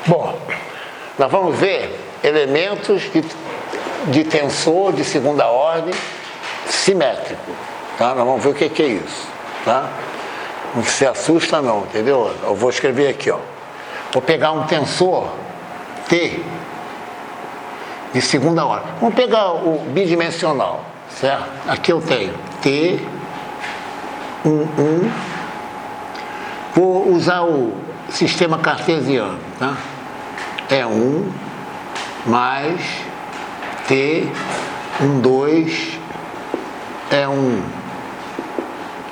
Bom, nós vamos ver elementos de tensor de segunda ordem simétrico, tá? Nós vamos ver o que é isso, tá? Não se assusta não, entendeu? Eu vou escrever aqui, ó. Vou pegar um tensor T de segunda ordem. Vamos pegar o bidimensional, certo? Aqui eu tenho T, 1. Vou usar o sistema cartesiano, tá? É 1 mais T, 2, é 1,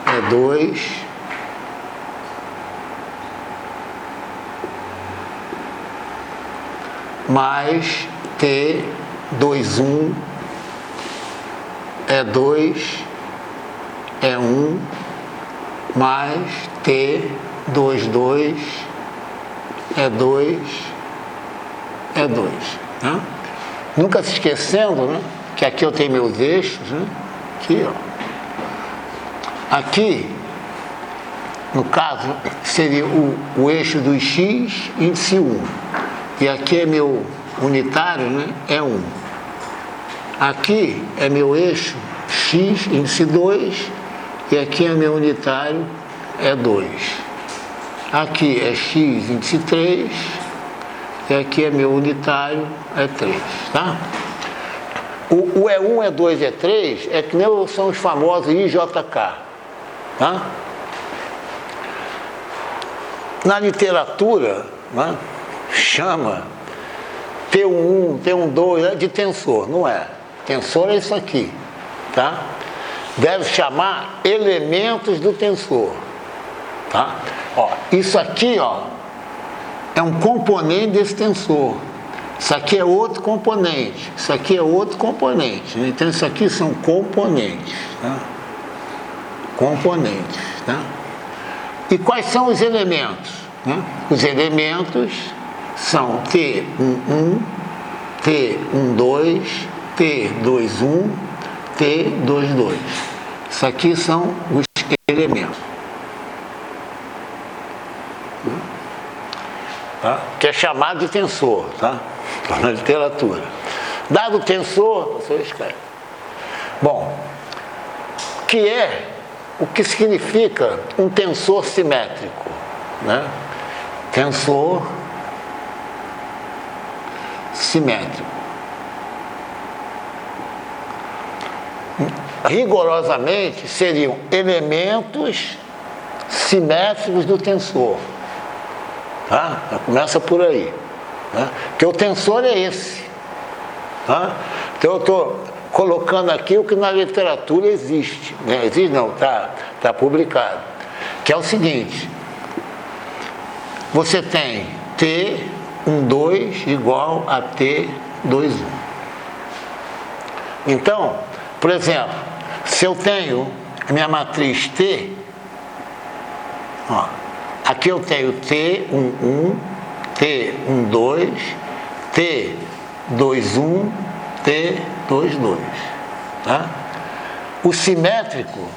é 2, mais T, 1, é 2, é 1, mais T, 2, é 2, é 2, tá? Nunca se esquecendo, né, que aqui eu tenho meus eixos, né? Aqui, ó. Aqui, no caso, seria o eixo dos x, índice 1. E aqui é meu unitário, né? É 1. Aqui é meu eixo x, índice 2. E aqui é meu unitário, é 2. Aqui é x, índice 3. E aqui é meu unitário, é 3, tá? O E1, E2, E3 é que nem são os famosos IJK, tá? Na literatura, né, chama T11, T12 de tensor, não é? Tensor é isso aqui, tá? Deve chamar elementos do tensor, tá? Ó, isso aqui, ó, é um componente desse tensor. Isso aqui é outro componente. Isso aqui é outro componente. Então, isso aqui são componentes, tá? Componentes, tá? E quais são os elementos, né? Os elementos são T11, T12, T21, T22. Isso aqui são os elementos. Tá? Que é chamado de tensor, tá? Na literatura. Dado o tensor, você escreve. Bom, o que significa um tensor simétrico, né? Tensor simétrico. Rigorosamente, seriam elementos simétricos do tensor. Tá? Começa por aí, né? Porque o tensor é esse, tá? Então eu estou colocando aqui o que na literatura existe, né? Existe não, tá publicado, que é o seguinte: você tem T12 igual a T21. Então, por exemplo, se eu tenho a minha matriz T, ó, aqui eu tenho T11, T12, T21, T22, tá? O simétrico,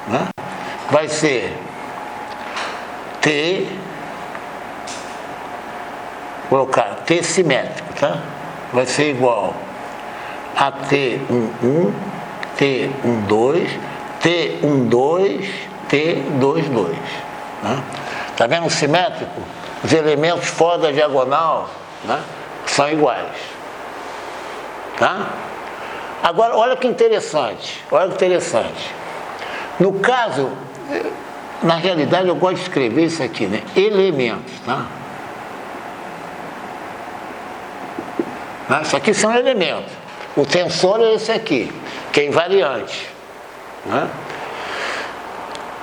né, vai ser colocar T simétrico, tá? Vai ser igual a T11, T12, T12, T22, tá? Tá vendo o simétrico? Os elementos fora da diagonal, né, são iguais, tá? Agora, olha que interessante, No caso, na realidade, eu gosto de escrever isso aqui, né? Elementos, tá? Isso aqui são elementos. O tensor é esse aqui, que é invariante, né?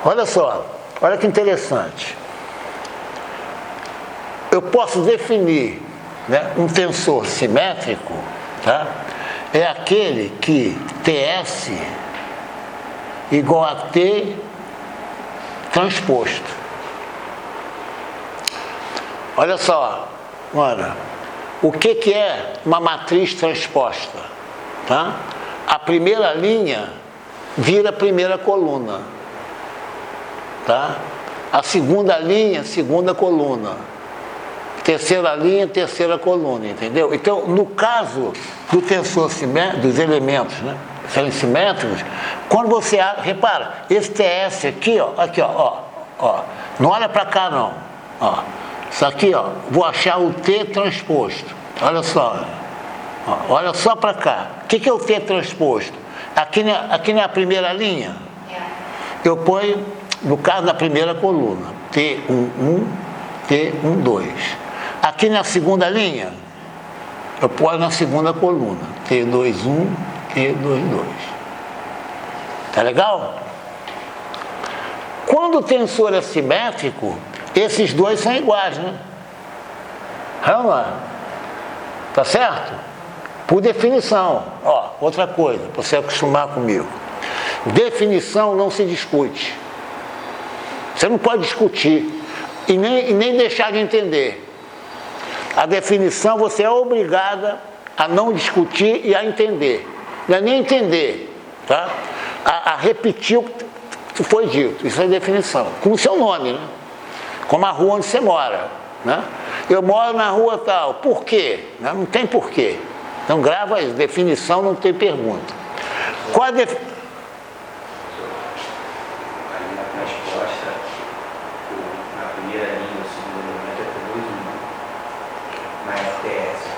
Olha só, olha que interessante. Eu posso definir, né, um tensor simétrico, tá? É aquele que TS igual a T transposto. Olha só, mano, o que é uma matriz transposta? Tá? A primeira linha vira a primeira coluna. Tá? A segunda linha, segunda coluna. Terceira linha, terceira coluna, entendeu? Então, no caso do tensor simétrico, dos elementos, né, serem simétricos, quando você repara, esse TS aqui, ó, não olha para cá não, ó, isso aqui, ó, vou achar o T transposto, olha só, ó, olha só para cá, o que é o T transposto? Aqui não é a primeira linha? Eu ponho, no caso da primeira coluna, T11, T12. Aqui na segunda linha, eu ponho na segunda coluna, T21, T22. Tá legal? Quando o tensor é simétrico, esses dois são iguais, né? Não é? Tá certo? Por definição. Ó, outra coisa, para você acostumar comigo. Definição não se discute. Você não pode discutir e nem deixar de entender. A definição você é obrigada a não discutir e a entender. Não é nem entender, tá? A repetir o que foi dito. Isso é definição. Com o seu nome, né? Como a rua onde você mora, né? Eu moro na rua tal. Por quê? Não tem porquê. Então grava isso. Definição não tem pergunta. Qual a definição?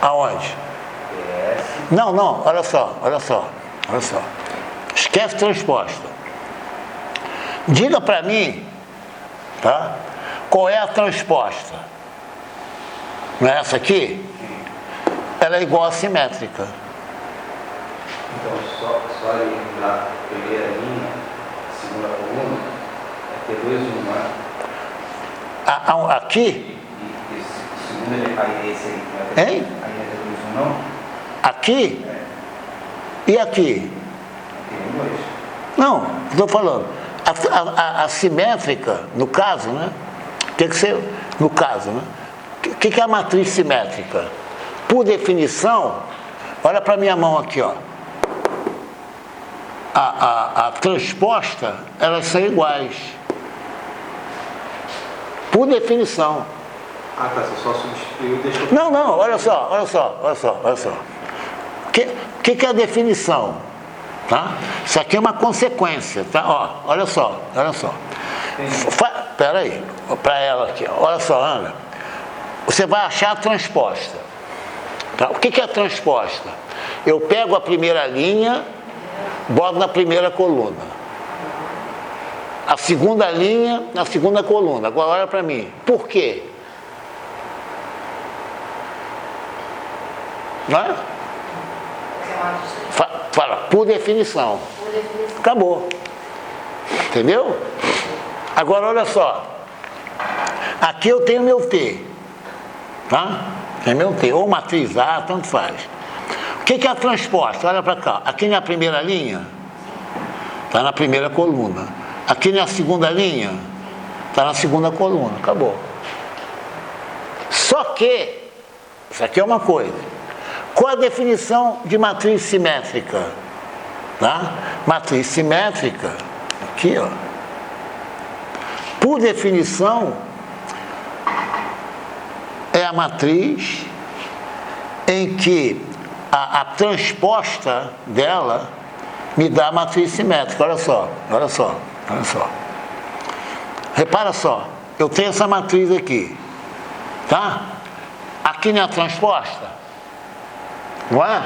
Aonde? Não, olha só. Esquece transposta. Diga para mim, tá? Qual é a transposta? Não é essa aqui? Ela é igual a simétrica. Então, só lembrar a primeira linha, a segunda coluna, é T21, né? Aqui? Segundo aí, esse aí. Hein? Aí é T21, não? Aqui? E aqui? T2. Não, estou falando. A simétrica, no caso, né? Tem que ser, no caso, né? O que é a matriz simétrica? Por definição, olha para minha mão aqui, ó. A transposta, elas são iguais. Por definição. Ah, tá, você só substituiu e deixou... Não, olha só. O que é a definição? Tá? Isso aqui é uma consequência, tá? Ó, olha só. Espera aí, para ela aqui, ó. Olha só, Ana. Você vai achar a transposta. Tá? O que é a transposta? Eu pego a primeira linha, boto na primeira coluna. A segunda linha, na segunda coluna. Agora olha para mim. Por quê? Não é? Fala, por definição. Acabou. Entendeu? Agora olha só. Aqui eu tenho meu T. Tá? Tem meu T. Ou matriz A, tanto faz. O que é a transposta? Olha para cá. Aqui na primeira linha, está na primeira coluna. Aqui na segunda linha, está na segunda coluna. Acabou. Só que, isso aqui é uma coisa. Qual a definição de matriz simétrica? Tá? Matriz simétrica, aqui, ó. Por definição, é a matriz em que a transposta dela me dá a matriz simétrica. Olha só. Repara só, eu tenho essa matriz aqui, tá? Aqui não é a transposta? Não é?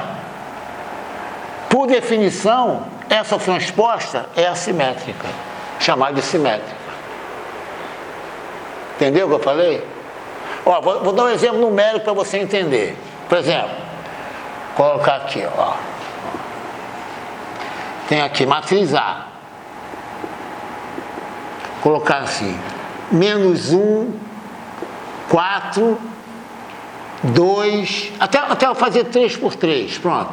Por definição, essa transposta é assimétrica, chamada de simétrica. Entendeu o que eu falei? Ó, vou dar um exemplo numérico para você entender. Por exemplo, colocar aqui, ó. Tem aqui matriz A. Colocar assim, -1, 4, 2, até eu fazer 3 por 3, pronto.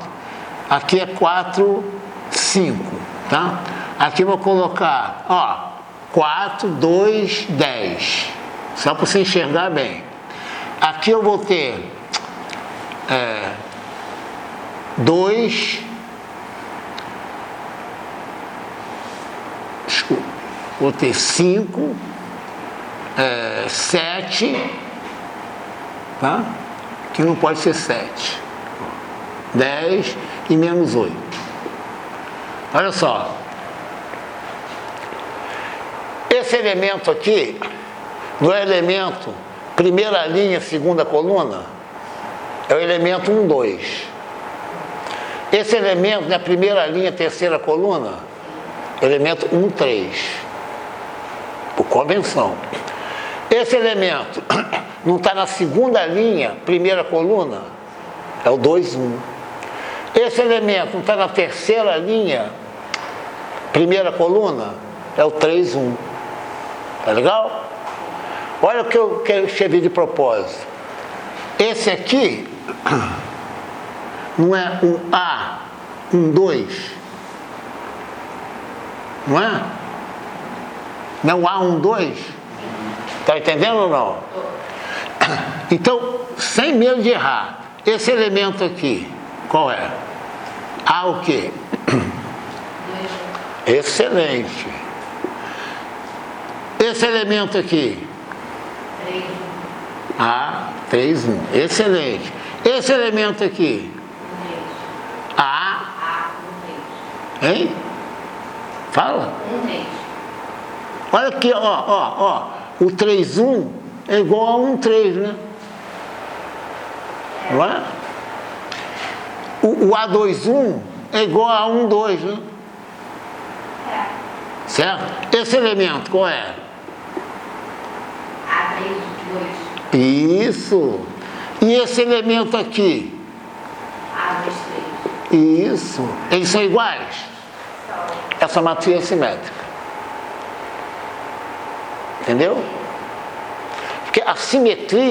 Aqui é 4, 5, tá? Aqui eu vou colocar, ó, 4, 2, 10, só para você enxergar bem. Aqui eu vou ter 2, desculpa, vou ter 5, 7, tá? Que não pode ser 7. 10 e menos 8. Olha só. Esse elemento aqui, no elemento primeira linha, segunda coluna, é o elemento 1, 2. Esse elemento na primeira linha, terceira coluna, elemento 1, 3. Por convenção. Esse elemento não está na segunda linha, primeira coluna, é o 2, 1. Esse elemento não está na terceira linha, primeira coluna, é o 3, 1. Tá legal? Olha o que eu escrevi de propósito. Esse aqui não é um A, um 2. Não é? Não é um A, um 2? Está entendendo ou não? Então, sem medo de errar, esse elemento aqui, qual é? A o quê? Excelente. Esse elemento aqui? 3, 1. A, 3, 1. Excelente. Esse elemento aqui? 1, 3. A, A, 1, 3. hein? Fala. 1, 3. Olha aqui, ó. O 3, 1 é igual a 1, 3, né? Não é? O A2, 1 é igual a 1, 2, né? Certo? Esse elemento, qual é? A3, 2. Isso. E esse elemento aqui? A2, 3. Isso. Eles são iguais? Essa matriz é simétrica. Entendeu? Porque a simetria